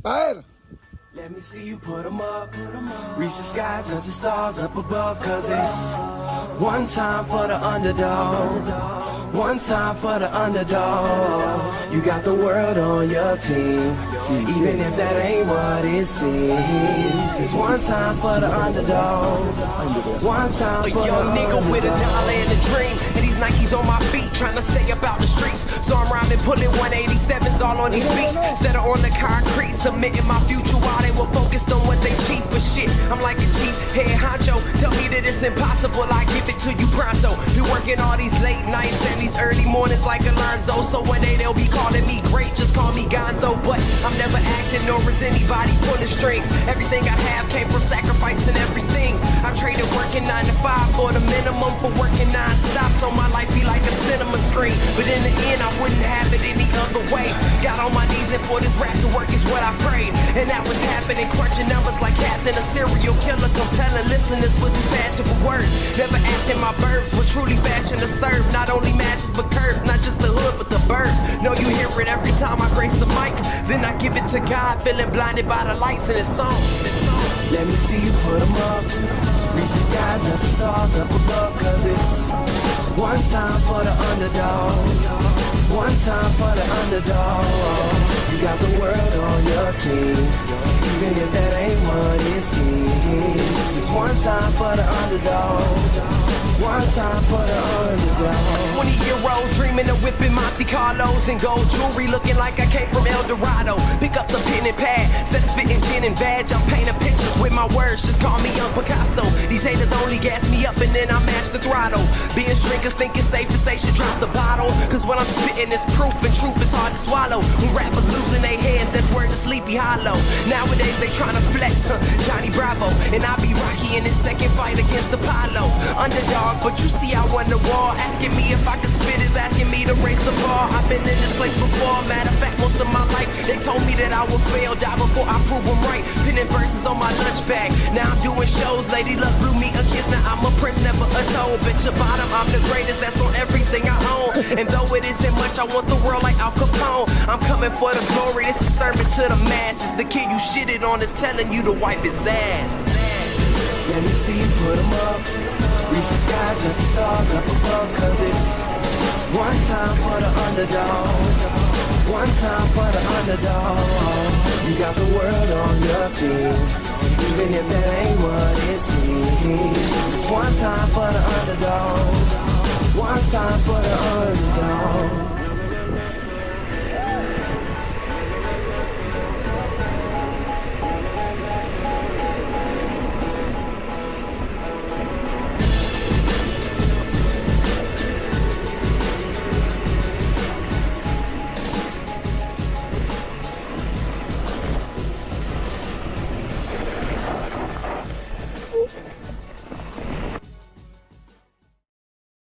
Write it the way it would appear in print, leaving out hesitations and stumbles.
Fire! Let me see you put 'em up. Reach the sky, touch the stars up above. Cause it's one time for the underdog. One time for the underdog. You got the world on your team, even if that ain't what it seems. It's one time for the underdog. One time for the underdog. A young nigga with a dollar and a dream, and these Nikes on my feet, trying to stay up out the streets. So I'm rhyming, pulling 187s all on these beats, instead of on the concrete, submitting my future while they were focused on what they cheap. But shit, I'm like a cheap head honcho. Tell me that it's impossible, I give it to you pronto. Been working all these late nights and these early mornings like Alonzo. So one day they'll be calling me great, just call me Gonzo. But I'm never acting, nor is anybody pulling strings. Everything I have came from sacrificing everything. I traded working 9 to 5 for the minimum for working non-stop, so my life be like a cinema screen. But in the end, I wouldn't have it any other way. Got on my knees and for this rap to work is what I prayed, and that was happening. Crunching numbers like Captain, a serial killer, compelling listeners with these fashionable words. Never acting my verbs, but truly fashion to serve. Not only masses but curves, not just the hood but the birds. Know you hear it every time I grace the mic. Then I give it to God, feeling blinded by the lights in this song. Let me see you put 'em up. Reach the skies, touch the stars up above. Cause it's one time for the underdog. One time for the underdog. You got the world on your team, even if that ain't what it seems. It's one time for the underdog. One time for the underdog. 20-year-old dreaming of whipping Monte Carlos and gold jewelry, looking like I came from El Dorado. Pick up the pen and pad, instead of spitting gin and badge, I'm painting pictures with my words. Just call me Young Picasso. These haters only gas me up and then I mash the throttle. Being drinkers think it's safe to say should drop the bottle, cause what I'm spitting is proof, and truth is hard to swallow. When rappers losing their heads, that's word to Sleepy Hollow. Nowadays they tryna flex, Johnny Bravo, and I be Rocky in his second fight against Apollo. Underdog, but you see I won the war. Asking me if I could spit is asking me to raise the bar. I've been in this place before, matter of fact most of my life. They told me that I would fail, die before I prove them right. Pinning verses on my lunch bag, now I'm doing shows. Lady Luck blew me a kiss, now I'm a prince, never a toad. Bet your bottom, I'm the greatest, that's on everything I own. And though it isn't much, I want the world like Al Capone. I'm coming for the glory, this is sermon to the masses. The kid you shitted on is telling you to wipe his ass. Let me see you put 'em up. Reach the skies, touch the stars up above. Cause it's one time for the underdog. One time for the underdog. You got the world on your team, even if that ain't what it seems. It's one time for the underdog. One time for the underdog.